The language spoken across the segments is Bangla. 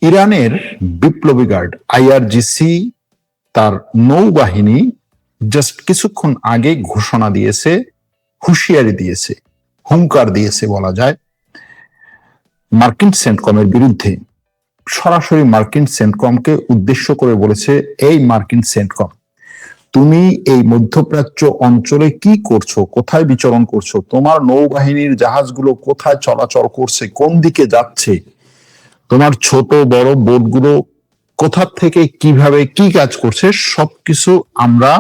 ইরানের বিপ্লবী গার্ড আইআরজিসি তার নৌবাহিনী জাস্ট কিছুক্ষণ আগে ঘোষণা দিয়েছে, হুঁশিয়ারি দিয়েছে, হুঙ্কার দিয়েছে বলা যায় মার্কিন সেন্টকমের বিরুদ্ধে। সরাসরি মার্কিন সেন্টকমকে উদ্দেশ্য করে বলেছে, এই মার্কিন সেন্টকম, তুমি এই মধ্যপ্রাচ্য অঞ্চলে কি করছো, কোথায় বিচরণ করছো, তোমার নৌবাহিনীর জাহাজগুলো কোথায় চলাচল করছে, কোন দিকে যাচ্ছে, তোমার ছোট বড় বোটগুলো কোথা থেকে কিভাবে কি কাজ করছে, সবকিছু আমরা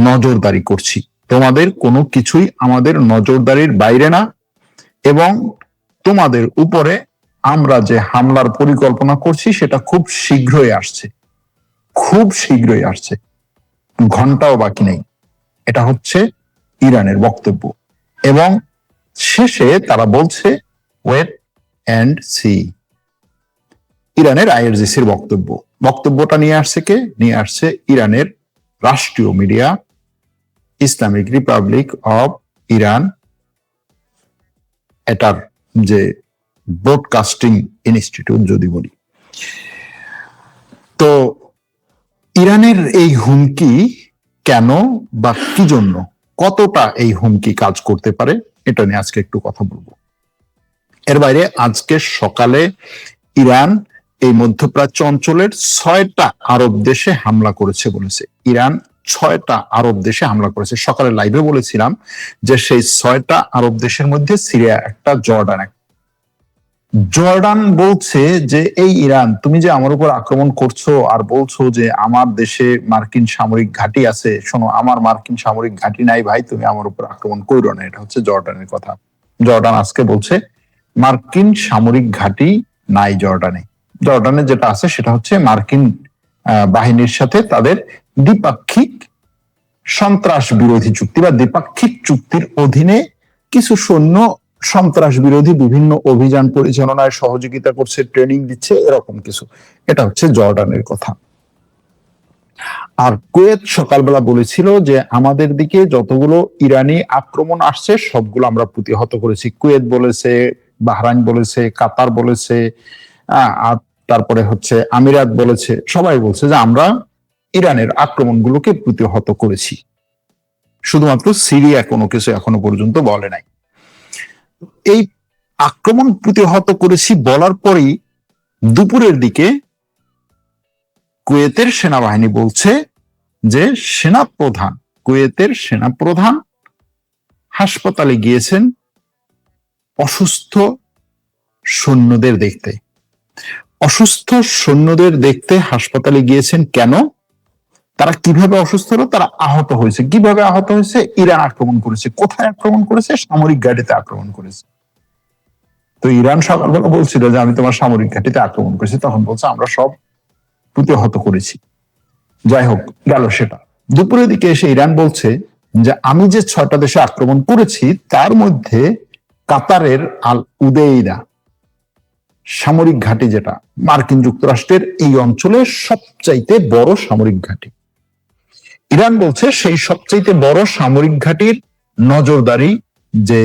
নজরদারি করছি। তোমাদের কোনো কিছুই আমাদের নজরদারির বাইরে না, এবং তোমাদের উপরে আমরা যে হামলার পরিকল্পনা করছি সেটা খুব শীঘ্রই আসছে, খুব শীঘ্রই আসছে, ঘন্টাও বাকি নেই। এটা হচ্ছে ইরানের বক্তব্য। এবং শেষে তারা বলছে ওয়েট অ্যান্ড সি। ইরানের আইআরজিসির বক্তব্যটা নিয়ে আসছে কে? নিয়ে আসছে ইরানের রাষ্ট্রীয় media Islamic Republic of Iran, এটার যে ব্রডকাস্টিং ইনস্টিটিউট যদি বলি। তো ইরানের এই হুমকি কেন বা কি জন্য, কতটা এই হুমকি কাজ করতে পারে, এটা নিয়ে আজকে একটু কথা বলবো। এর বাইরে আজকে সকালে ইরান এই মধ্যপ্রাচ্য অঞ্চলের 6টা আরব দেশে হামলা করেছে বলেছে। ইরান 6টা আরব দেশে হামলা করেছে। সকালে লাইভে বলেছিলাম যে সেই 6টা আরব দেশের মধ্যে সিরিয়া একটা, জর্ডান একটা। জর্ডান বলছে যে এই ইরান, তুমি যে আমার উপর আক্রমণ করছো আর বলছো যে আমার দেশে মার্কিন সামরিক ঘাঁটি আছে, শোনো আমার মার্কিন সামরিক ঘাঁটি নাই ভাই, তুমি আমার উপর আক্রমণ করো না। এটা হচ্ছে জর্ডানের কথা। জর্ডান আজকে বলছে মার্কিন সামরিক ঘাঁটি নাই জর্ডানে। জর্ডানে যেটা আছে সেটা হচ্ছে মার্কিন বাহিনীর সাথে তাদের দ্বিপাক্ষিক সন্ত্রাস বিরোধী চুক্তি বা দ্বিপাক্ষিক চুক্তির অধীনে কিছু সৈন্য সন্ত্রাস বিরোধী বিভিন্ন অভিযান পরিচালনায় সহযোগিতা করছে, ট্রেনিং দিচ্ছে, এরকম কিছু। এটা হচ্ছে জর্ডানের কথা। আর কুয়েত সকালবেলা বলেছিল যে আমাদের দিকে যতগুলো ইরানি আক্রমণ আসছে সবগুলো আমরা প্রতিহত করেছি। কুয়েত বলেছে, বাহরাইন বলেছে, কাতার বলেছে, আর তারপরে হচ্ছে আমিরাত বলেছে, সবাই বলছে যে আমরা ইরানের আক্রমণগুলোকে প্রতিহত করেছি। শুধুমাত্র সিরিয়া কোনো কিছু এখনো পর্যন্ত বলে নাই। এই আক্রমণ প্রতিহত করেছি বলার পরই দুপুরের দিকে কুয়েতের সেনাবাহিনী বলছে যে কুয়েতের সেনাপ্রধান হাসপাতালে গিয়েছেন অসুস্থ সৈন্যদের দেখতে। অসুস্থ সৈন্যদের দেখতে হাসপাতালে গিয়েছেন কেন? তারা কিভাবে অসুস্থ হলো? তারা আহত হয়েছে। কিভাবে আহত হয়েছে? ইরান আক্রমণ করেছে। কোথায় আক্রমণ করেছে? সামরিক ঘাঁটিতে আক্রমণ করেছে। তো ইরান সকালবেলা বলছিল যে আমি তোমার সামরিক ঘাঁটিতে আক্রমণ করেছি, তখন বলছে আমরা সব প্রতিহত করেছি। যাই হোক, গেল সেটা। দুপুরের দিকে এসে ইরান বলছে যে আমি যে 6টা দেশে আক্রমণ করেছি তার মধ্যে কাতারের আল উদেইদা সামরিক ঘাঁটি, যেটা মার্কিন যুক্তরাষ্ট্রের এই অঞ্চলের সবচাইতে বড় সামরিক ঘাঁটি, ইরান বলছে সেই সবচাইতে বড় সামরিক ঘাঁটির নজরদারি যে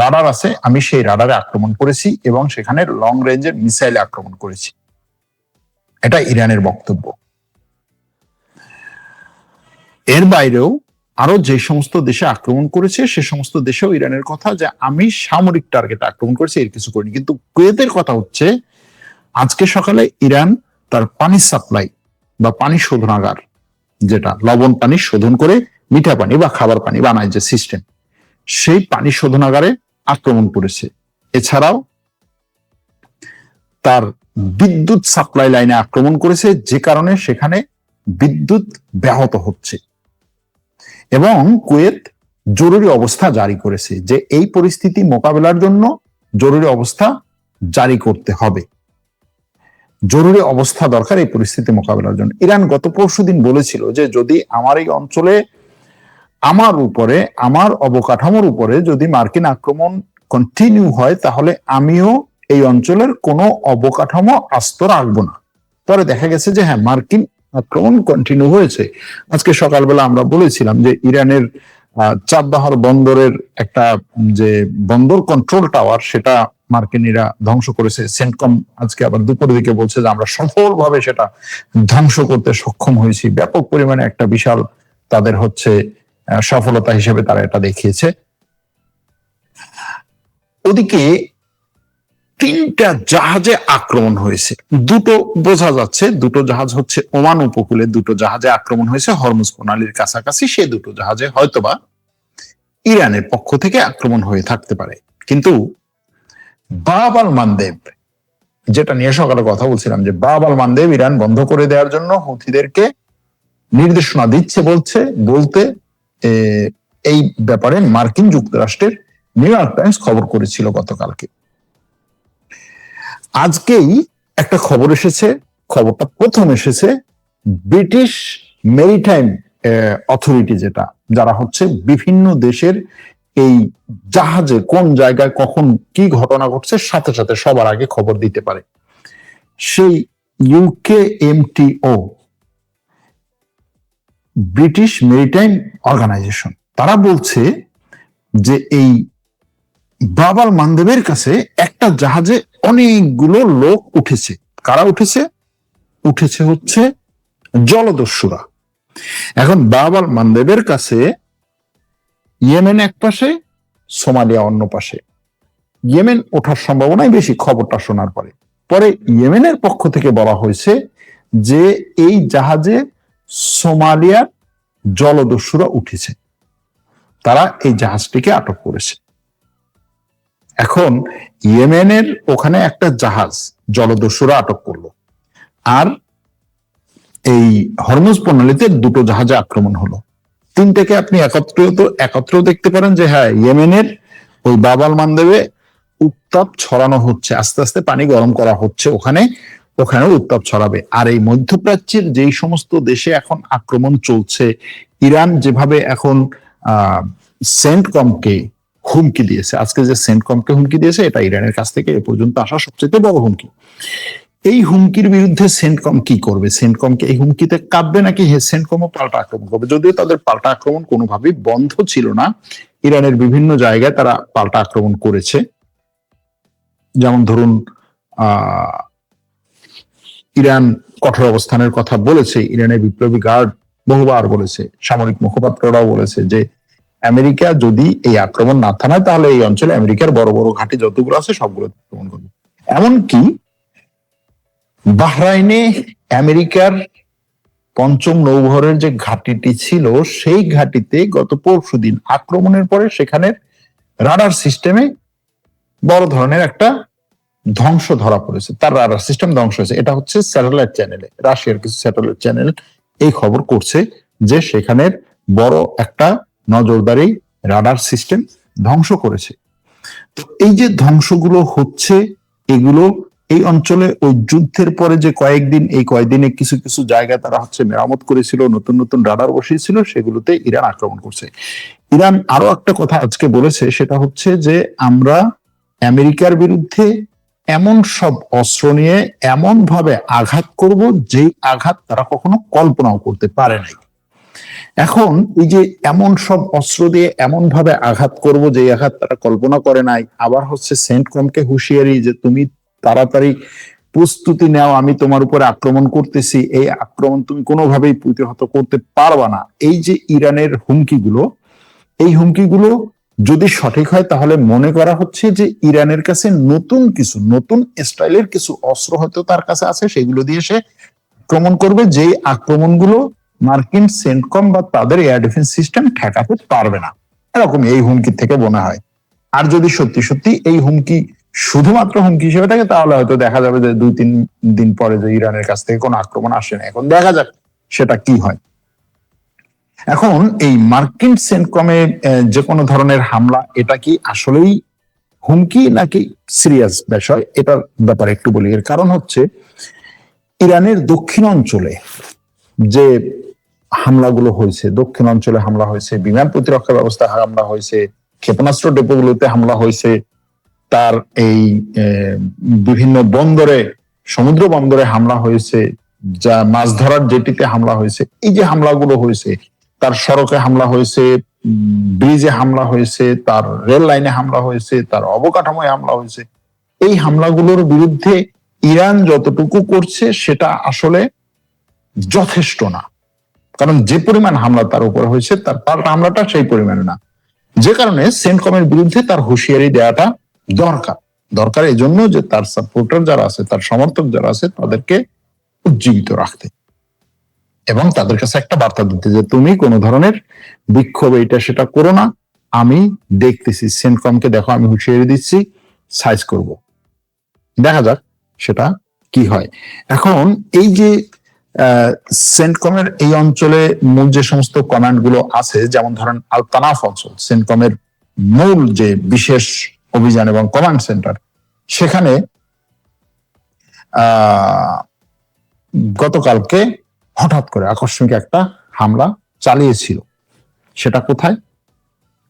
রাডার আছে, আমি সেই রাডারে আক্রমণ করেছি এবং সেখানে লং রেঞ্জের মিসাইলে আক্রমণ করেছি। এটা ইরানের বক্তব্য। এর বাইরেও আরো যে সমস্ত দেশে আক্রমণ করেছে সে সমস্ত দেশেও ইরানের কথা যে আমি সামরিক টার্গেট আক্রমণ করেছি, এর কিছু করিনি। কিন্তু কুয়েতের কথা হচ্ছে আজকে সকালে ইরান তার পানি সাপ্লাই বা পানি শোধনাগার, যেটা লবণ পানি শোধন করে মিঠা পানি বা খাবার পানি বানায় যে সিস্টেম, সেই পানি শোধনাগারে আক্রমণ করেছে। এছাড়াও তার বিদ্যুৎ সাপ্লাই লাইনে আক্রমণ করেছে, যে কারণে সেখানে বিদ্যুৎ ব্যাহত হচ্ছে। এবং কুয়েত জরুরি অবস্থা জারি করেছে যে এই পরিস্থিতি মোকাবেলার জন্য জরুরি অবস্থা জারি করতে হবে। জরুরি অবস্থা দরকার এই পরিস্থিতি মোকাবেলার জন্য। ইরান গত পরশুদিন বলেছিল যে যদি আমার এই অঞ্চলে, আমার উপরে, আমার অবকাঠামোর উপরে যদি মার্কিন আক্রমণ কন্টিনিউ হয় তাহলে আমিও এই অঞ্চলের কোনো অবকাঠামো আস্ত রাখবো না। পরে দেখা গেছে যে হ্যাঁ, মার্কিন আক্রমণ কন্টিনিউ হয়েছে। আজকে সকালবেলা আমরা বলেছিলাম যে ইরানের চাঁদবাহার বন্দরের একটা যে বন্দর কন্ট্রোল টাওয়ার, সেটা মার্কিনীরা ধ্বংস করেছে। সেন্টকম আজকে আবার দুপুরের দিকে বলছে যে আমরা সফলভাবে সেটা ধ্বংস করতে সক্ষম হয়েছি। ব্যাপক পরিমাণে একটা বিশাল তাদের হচ্ছে সফলতা হিসেবে তারা এটা দেখিয়েছে। ওদিকে 3টা জাহাজে আক্রমণ হয়েছে। দুটো বোঝা যাচ্ছে, দুটো জাহাজ হচ্ছে ওমান উপকূলে, দুটো জাহাজে আক্রমণ হয়েছে হরমুজ প্রণালীর কাছাকাছি। সে দুটো জাহাজে হয়তোবা ইরানের পক্ষ থেকে আক্রমণ হয়ে থাকতে পারে। কিন্তু বাব আল মানদেব, যেটা নিয়ে সকালে কথা বলছিলাম, যে বাব আল মানদেব ইরান বন্ধ করে দেওয়ার জন্য হুথিদেরকে নির্দেশনা দিচ্ছে বলতে এই ব্যাপারে মার্কিন যুক্তরাষ্ট্রের নিউ ইয়র্ক টাইমস খবর করেছিল গতকালকে। আজকেই একটা খবর এসেছে, খবরটা প্রথম এসেছে ব্রিটিশ মেরিটাইম অথরিটি, যেটা যারা হচ্ছে বিভিন্ন দেশের এই জাহাজে কোন জায়গায় কখন কি ঘটনা ঘটছে সাথে সাথে সবার আগে খবর দিতে পারে, সেই UKMTO, ব্রিটিশ মেরিটাইম অর্গানাইজেশন, তারা বলছে যে এই বাব আল মানদেবের কাছে একটা জাহাজে অনেকগুলো লোক উঠেছে। কারা উঠেছে? উঠেছে হচ্ছে জলদস্যুরা। এখন বাব আল মানদেবের কাছে ইয়েমেন এক পাশে, সোমালিয়া অন্য পাশে। ইয়েমেন ওঠার সম্ভাবনাই বেশি খবরটা শোনার পরে। পরে ইয়েমেনের পক্ষ থেকে বলা হয়েছে যে এই জাহাজে সোমালিয়ার জলদস্যুরা উঠেছে, তারা এই জাহাজটিকে আটক করেছে। এখন ইয়েমেনের ওখানে একটা জাহাজ জলদস্যুরা আটক করলো, আর এই হরমুজ প্রণালীতে দুটো জাহাজে আক্রমণ হলো। তিনটাকে আপনি একত্রেও দেখতে পারেন যে হ্যাঁ, ইয়েমেনের ওই বাব আল মানদেবে উত্তাপ ছড়ানো হচ্ছে, আস্তে আস্তে পানি গরম করা হচ্ছে ওখানেও উত্তাপ ছড়াবে। আর এই মধ্যপ্রাচ্যের যেই সমস্ত দেশে এখন আক্রমণ চলছে, ইরান যেভাবে এখন সেন্টকমকে হুমকি দিয়েছে, আজকে যে সেন্টকমকে হুমকি দিয়েছে, এটা ইরানের কাছ থেকে এ পর্যন্ত আসা সবচেয়ে বড় হুমকি। এই হুমকির বিরুদ্ধে সেন্টকম কি করবে? সেন্টকমকে এই হুমকিতে কাঁপবে নাকি সেন্টকমও পাল্টা আক্রমণ করবে? যদিও তাদের পাল্টা আক্রমণ কোনোভাবেই বন্ধ ছিল না, ইরানের বিভিন্ন জায়গায় তারা পাল্টা আক্রমণ করেছে। যেমন ধরুন ইরান কঠোর অবস্থানের কথা বলেছে, ইরানের বিপ্লবী গার্ড বহুবার বলেছে, সামরিক মুখপাত্ররাও বলেছে যে আমেরিকা যদি এই আক্রমণ না থামায় তাহলে এই অঞ্চলে আমেরিকার বড় বড় ঘাঁটি যতগুলো আছে সবগুলো আক্রমণ করবে। এমনকি বাহরাইনে আমেরিকার পঞ্চম নৌবহরের যে ঘাঁটিটি ছিল, সেই ঘাঁটিতে গত পরশুদিন আক্রমণের পরে সেখানের রাডার সিস্টেমে বড় ধরনের একটা ধ্বংস ধরা পড়েছে, তার রাডার সিস্টেম ধ্বংস হয়েছে। এটা হচ্ছে স্যাটেলাইট চ্যানেলে, রাশিয়ার কিছু স্যাটেলাইট চ্যানেল এই খবর করছে যে সেখানের বড় একটা নজরদারি রাডার সিস্টেম ধ্বংস করেছে। তো এই যে ধ্বংসগুলো হচ্ছে, এগুলো এই অঞ্চলে ওই যুদ্ধের পরে যে কয়েকদিনে কিছু কিছু জায়গায় তারা হচ্ছে মেরামত করেছিল, নতুন নতুন রাডার বসিয়েছিল, সেগুলোতে ইরান আক্রমণ করছে। ইরান আরো একটা কথা আজকে বলেছে, সেটা হচ্ছে যে আমরা আমেরিকার বিরুদ্ধে এমন সব অস্ত্র নিয়ে এমন ভাবে আঘাত করব যে আঘাত তারা কখনো কল্পনাও করতে পারে নাই। এখন এই যে এমন সব অস্ত্র দিয়ে এমন ভাবে আঘাত করব যে আঘাত তারা কল্পনা করে নাই, আবার হচ্ছে সেন্টকমকে হুঁশিয়ারি যে তুমি তাড়াতাড়ি প্রস্তুতি নাও, আমি তোমার উপরে আক্রমণ করতেছি, এই আক্রমণ তুমি কোনোভাবেই প্রতিহত করতে পারবা না। এই যে ইরানের হুমকিগুলো, এই হুমকিগুলো যদি সঠিক হয় তাহলে মনে করা হচ্ছে যে ইরানের কাছে নতুন স্টাইলের কিছু অস্ত্র হয়তো তার কাছে আছে, সেগুলো দিয়ে সে আক্রমণ করবে, যে আক্রমণগুলো মার্কিন সেন্টকম বা তাদের এয়ার ডিফেন্স সিস্টেম ঠেকাতে পারবে না, এরকম এই হুমকি থেকে মনে হয়। আর যদি সত্যি সত্যি এই হুমকি শুধুমাত্র হুমকি হিসেবে থাকে, তাহলে হয়তো দেখা যাবে যে 2-3 দিন পরে যে ইরানের কাছ থেকে কোনো আক্রমণ আসে না। এখন দেখা যাক সেটা কি হয়। এখন এই মার্কিন সেন্টকমে যে কোনো ধরনের হামলা, এটা কি আসলেই হুমকি নাকি সিরিয়াস বিষয়, এটার ব্যাপারে একটু বলি। এর কারণ হচ্ছে ইরানের দক্ষিণ অঞ্চলে যে হামলাগুলো হয়েছে, দক্ষিণ অঞ্চলে হামলা হয়েছে, বিমান প্রতিরক্ষা ব্যবস্থা হামলা হয়েছে, ক্ষেপণাস্ত্র ডেপোগুলোতে হামলা হয়েছে, তার এই বিভিন্ন বন্দরে, সমুদ্র বন্দরে হামলা হয়েছে, যা মাছ ধরার জেটিতে হামলা হয়েছে, এই যে হামলাগুলো হয়েছে, তার সড়কে হামলা হয়েছে, ব্রিজে হামলা হয়েছে, তার রেল লাইনে হামলা হয়েছে, তার অবকাঠামোয় হামলা হয়েছে। এই হামলাগুলোর বিরুদ্ধে ইরান যতটুকু করছে সেটা আসলে যথেষ্ট না, কারণ যে পরিমাণ হামলা তার উপর হয়েছে তার পাল্টা হামলাটা সেই পরিমাণে না। যে কারণে সেন্টকমের বিরুদ্ধে তার হুঁশিয়ারি দেওয়াটা দরকার। দরকার এই জন্য যে তার সাপোর্টার যারা আছে, তার সমর্থক যারা আছে, তাদেরকে উজ্জীবিত রাখতে এবং তাদের কাছে একটা বার্তা দিতে যে তুমি কোনো ধরনের বিক্ষোভ এটা সেটা করো না, আমি দেখতেছি, সেন্টকমকে দেখো আমি হুঁশিয়ারি দিচ্ছি, সাইজ করব, দেখা যাক সেটা কি হয়। এখন এই যে সেন্টকমের এই অঞ্চলে মূল যে সমস্ত কমান্ড গুলো আছে, যেমন ধরেন আল তানাফ অঞ্চল, সেন্টকমের মূল যে বিশেষ অভিযান এবং কমান্ড সেন্টার, সেখানে গতকালকে হঠাৎ করে আকস্মিক একটা হামলা চালিয়েছিল। সেটা কোথায়?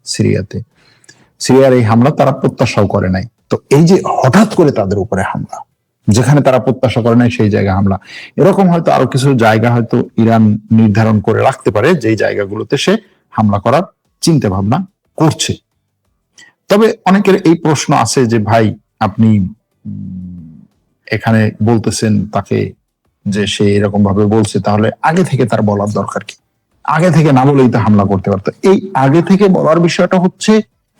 সিরিয়াতে। সিরিয়ার এই হামলা তারা প্রত্যাশাও করে নাই। তো এই যে হঠাৎ করে তাদের উপরে হামলা, যেখানে তারা প্রত্যাশা করে নাই সেই জায়গায় হামলা, এরকম হয়তো আরো কিছু জায়গা হয়তো ইরান নির্ধারণ করে রাখতে পারে যেই জায়গাগুলোতে সে হামলা করার চিন্তা ভাবনা করছে। তবে অনেকের এই প্রশ্ন আছে যে ভাই আপনি এখানে বলতেছেন তাকে যে সে এরকম ভাবে বলছে, তাহলে আগে থেকে তার বলার দরকার কি? আগে থেকে না বলেই তো হামলা করতে পারতো। এই আগে থেকে বলার বিষয়টা হচ্ছে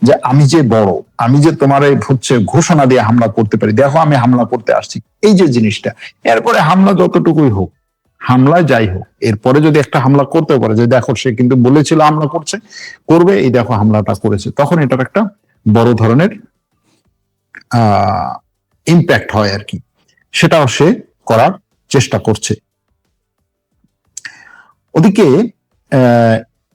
যে আমি যে বড়, আমি যে তোমার হচ্ছে ঘোষণা দিয়ে হামলা করতে পারি, দেখো আমি হামলা করতে আসছি, এই যে জিনিসটা। এরপরে হামলা যতটুকুই হোক, হামলায় যাই হোক, এরপরে যদি একটা হামলা করতে পারে যে দেখো সে কিন্তু বলেছিল হামলা করবে, এই দেখো হামলাটা করেছে, তখন এটার একটা বড় ধরনের ইম্প্যাক্ট হয় আর কি। সেটাও সে করার চেষ্টা করছে। ওদিকে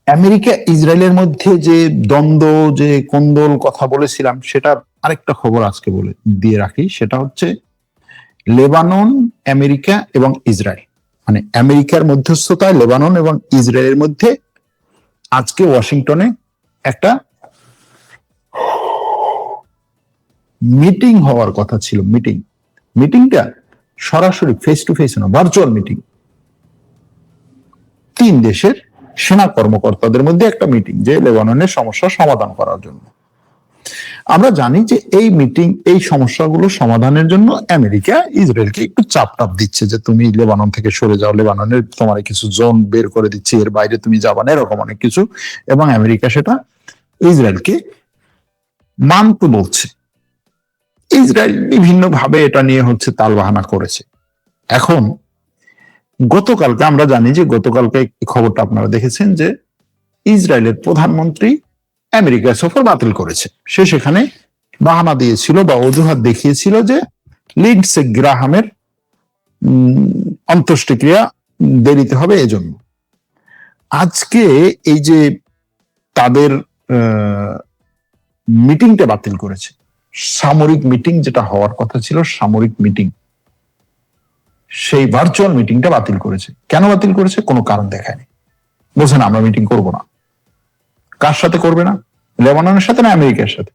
আমেরিকা ইসরায়েলের মধ্যে যে দ্বন্দ্ব, যে কোন্দল কথা বলেছিলাম, সেটার আরেকটা খবর আজকে বলে দিয়ে রাখি। সেটা হচ্ছে লেবানন, আমেরিকা এবং ইসরায়েল, মানে আমেরিকার মধ্যস্থতায় লেবানন এবং ইসরায়েলের মধ্যে আজকে ওয়াশিংটনে একটা মিটিং হওয়ার কথা ছিল। মিটিংটা সরাসরি ফেস টু ফেস না, ভার্চুয়াল মিটিং। তিন দেশের সেনা কর্মকর্তাদের মধ্যে একটা মিটিং, যে লেবাননের সমস্যা সমাধান করার জন্য। আমরা জানি যে এই মিটিং, এই সমস্যাগুলো সমাধানের জন্য আমেরিকা ইসরায়েলকে একটু চাপ দিচ্ছে যে তুমি লেবানন থেকে সরে যাও, লেবাননের তোমার কিছু জোন বের করে দিচ্ছে, এর বাইরে তুমি যাবা না, এরকম অনেক কিছু। এবং আমেরিকা সেটা ইসরায়েলকে মানতে বলছে। ইসরায়েল বিভিন্ন ভাবে এটা নিয়ে হচ্ছে তালবাহানা করেছে। এখন গতকালকে আমরা জানি যে গতকালকে খবরটা আপনারা দেখেছেন যে ইসরায়েলের প্রধানমন্ত্রী আমেরিকা সফর বাতিল করেছে। সে সেখানে বাহানা দিয়েছিল বা অজুহাত দেখিয়েছিল যে লিন্ডসে গ্রাহামের অন্ত্যেষ্টিক্রিয়া দেরিতে হবে এজন্য। আজকে এই যে তাদের মিটিংটা বাতিল করেছে, সামরিক মিটিং যেটা হওয়ার কথা ছিল, সামরিক মিটিং, সেই ভার্চুয়াল মিটিংটা বাতিল করেছে। কেন বাতিল করেছে? কোনো কারণ দেখায়নি। বলছেন আমরা মিটিং করব না। কার সাথে করবে না? লেবাননের সাথে না আমেরিকার সাথে?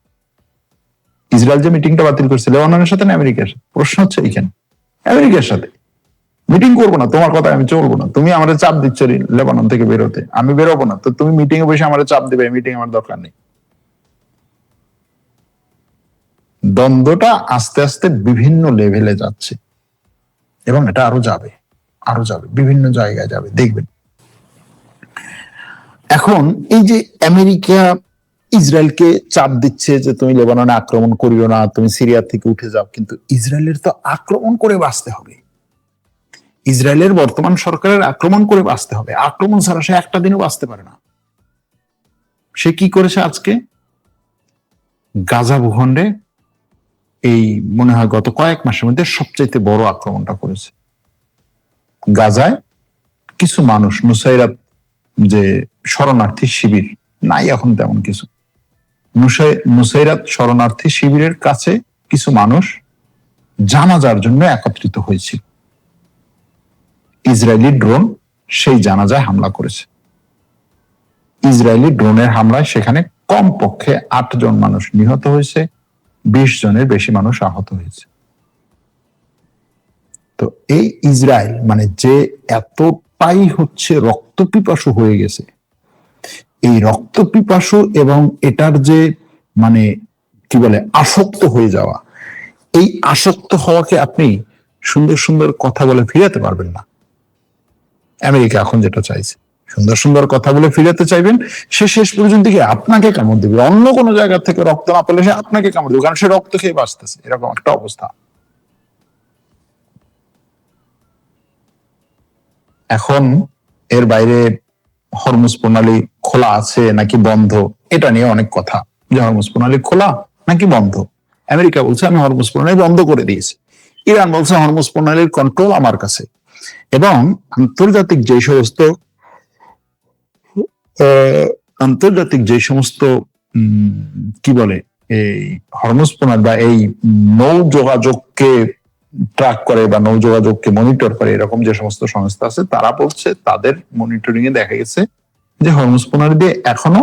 ইসরায়েল যে মিটিংটা বাতিল করছে, লেবাননের সাথে না আমেরিকার সাথে? প্রশ্ন হচ্ছে এইখানে। আমেরিকার সাথে। মিটিং করবো না, তোমার কথা আমি চলবো না, তুমি আমার চাপ দিচ্ছ লেবানন থেকে বেরোতে, আমি বেরোবো না, তো তুমি মিটিং এ বসে আমার চাপ দিবে, মিটিং আমার দরকার নেই। দ্বন্দ্বটা আস্তে আস্তে বিভিন্ন লেভেলে যাচ্ছে এবং এটা আরো যাবে, বিভিন্ন জায়গায় যাবে, দেখবেন। এখন এই যে আমেরিকা ইসরায়েলকে চাপ দিচ্ছে যে তুমি লেবাননে আক্রমণ করিও না, তুমি সিরিয়া থেকে উঠে যাও, কিন্তু ইসরায়েলের তো আক্রমণ করে বাঁচতে হবে। ইসরায়েলের বর্তমান সরকারের আক্রমণ করে বাঁচতে হবে। আক্রমণ ছাড়া সে একটা দিনও বাঁচতে পারে না। সে কি করেছে আজকে? গাজা ভূখণ্ডে এই মনে হয় গত কয়েক মাসের মধ্যে সবচাইতে বড় আক্রমণটা করেছে। গাজায় কিছু মানুষ, নুসাইরাত যে শরণার্থী শিবির, নাই এখন তেমন কিছু, নুসাইরাত শরণার্থী শিবিরের কাছে কিছু মানুষ জানাজার জন্য একত্রিত হয়েছিল। ইসরায়েলি ড্রোন সেই জানাজায় হামলা করেছে। ইসরায়েলি ড্রোনের হামলায় সেখানে কমপক্ষে 8 জন মানুষ নিহত হয়েছে, 20 জনের বেশি মানুষ আহত হয়েছে। তো এই ইসরায়েল মানে যে এতটাই হচ্ছে রক্তপিপাসু হয়ে গেছে, এই রক্ত পিপাসু এবং এটার যে মানে কি বলে আসক্ত হয়ে যাওয়া, এই আসক্ত হওয়াকে আপনি সুন্দর সুন্দর কথা বলে ফিরাতে পারবেন না। আমেরিকা এখন যেটা চাইছে, সুন্দর সুন্দর কথা বলে ফিরাতে চাইবেন, সে শেষ পর্যন্ত গিয়ে আপনাকে কামড় দিবে। অন্য কোনো জায়গা থেকে রক্ত না পেলে সে আপনাকে কামড় দিবে, কারণ সে রক্ত খেয়ে বাঁচতেছে, এরকম একটা অবস্থা। এখন এর বাইরে হরমুজ প্রণালী খোলা আছে নাকি বন্ধ, এটা নিয়ে অনেক কথা, যে হরমুজ প্রণালী খোলা নাকি বন্ধ। আমেরিকা বলছে আমি হরমুজ প্রণালী বন্ধ করে দিয়েছি, ইরান বলছে হরমুজ প্রণালীর কন্ট্রোল আমার কাছে। এবং আন্তর্জাতিক যে সমস্ত আন্তর্জাতিক যে সমস্ত কি বলে এই হরমুজ প্রণালী বা এই নৌ যোগাযোগকে ট্র্যাক করে বা নৌ যোগাযোগকে মনিটর করে, এরকম যে সমস্ত সংস্থা আছে, তারা বলছে তাদের মনিটরিং এ দেখা গেছে যে হরমুজ প্রণালী দিয়ে এখনো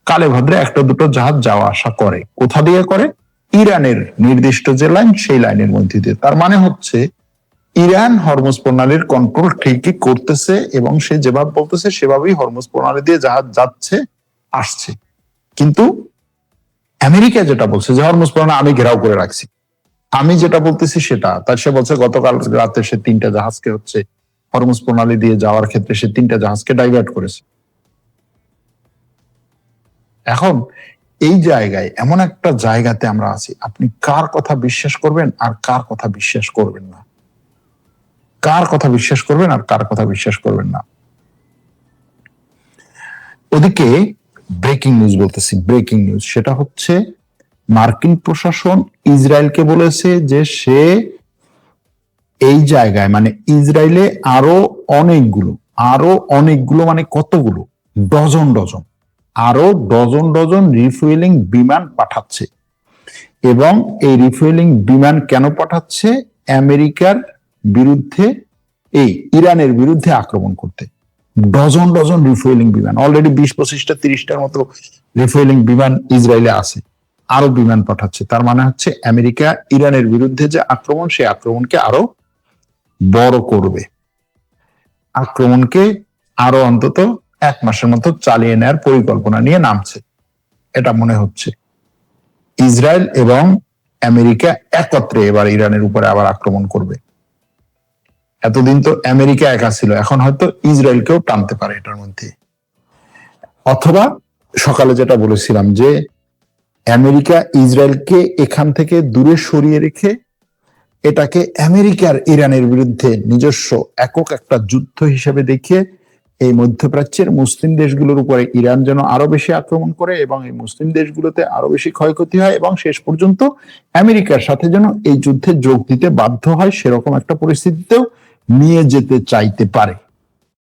কালে ভদ্রে একটা দুটো জাহাজ যাওয়া আসা করে। কোথা দিয়ে করে? ইরানের নির্দিষ্ট যে লাইন, সেই লাইনের মধ্যে দিয়ে। তার মানে হচ্ছে ইরান হরমুজ প্রণালীর কন্ট্রোল ঠিকই করতেছে এবং সে যেভাবে বলতেছে সেভাবেই হরমুজ প্রণালী দিয়ে জাহাজ যাচ্ছে আসছে। কিন্তু আমেরিকা যেটা বলছে যে হরমুজ প্রণালী আমি ঘেরাও করে রাখছি, আমি যেটা বলতেছি সেটা, তার সে বলছে গতকাল রাতে সে 3টা জাহাজকে হচ্ছে হরমুজ প্রণালী দিয়ে যাওয়ার ক্ষেত্রে সে 3টা জাহাজকে ডাইভার্ট করেছে। এখন এই জায়গায়, এমন একটা জায়গাতে আমরা আছি, আপনি কার কথা বিশ্বাস করবেন আর কার কথা বিশ্বাস করবেন না, কার কথা বিশ্বাস করবেন আর কার কথা বিশ্বাস করবেন না। ওদিকে ব্রেকিং নিউজ বলতেছি, ব্রেকিং নিউজ, সেটা হচ্ছে মার্কিন প্রশাসন ইসরায়েলকে বলেছে যে সে এই জায়গায় মানে ইসরায়েলে আরো অনেকগুলো মানে কতগুলো ডজন ডজন আরো ডজন ডজন রিফুয়েলিং বিমান পাঠাচ্ছে। এবং এই রিফুয়েলিং বিমান কেন পাঠাচ্ছে? আমেরিকার বিরুদ্ধে, এই ইরানের বিরুদ্ধে আক্রমণ করতে। ডজন ডজন রিফুয়েলিং বিমান, অলরেডি 20-25টা 30টার মতো রিফুয়েলিং বিমান ইসরায়েলে আছে, আরো বিমান পাঠাচ্ছে। তার মানে হচ্ছে আমেরিকা ইরানের বিরুদ্ধে যে আক্রমণ, সেই আক্রমণকে আরো বড় করবে, আক্রমণকে আরো অন্তত 1 মাসের মতো চালিয়ে নেওয়ার পরিকল্পনা নিয়ে নামছে, এটা মনে হচ্ছে। ইসরায়েল এবং আমেরিকা একত্রে এবার ইরানের উপরে আবার আক্রমণ করবে। এতদিন তো আমেরিকা একা ছিল, এখন হয়তো ইসরায়েলকেও টানতে পারে এটার মধ্যে। অথবা সকালে যেটা বলেছিলাম যে আমেরিকা ইসরায়েলকে এখান থেকে দূরে সরিয়ে রেখে এটাকে আমেরিকার ইরানের বিরুদ্ধে নিজস্ব একক একটা যুদ্ধ হিসেবে দেখিয়ে এই মধ্যপ্রাচ্যের মুসলিম দেশগুলোর উপরে ইরান যেন আরো বেশি আক্রমণ করে এবং এই মুসলিম দেশগুলোতে আরো বেশি ক্ষয়ক্ষতি হয় এবং শেষ পর্যন্ত আমেরিকার সাথে যেন এই যুদ্ধে যোগ দিতে বাধ্য হয়, সেরকম একটা পরিস্থিতিতেও নিয়ে যেতে চাইতে পারে।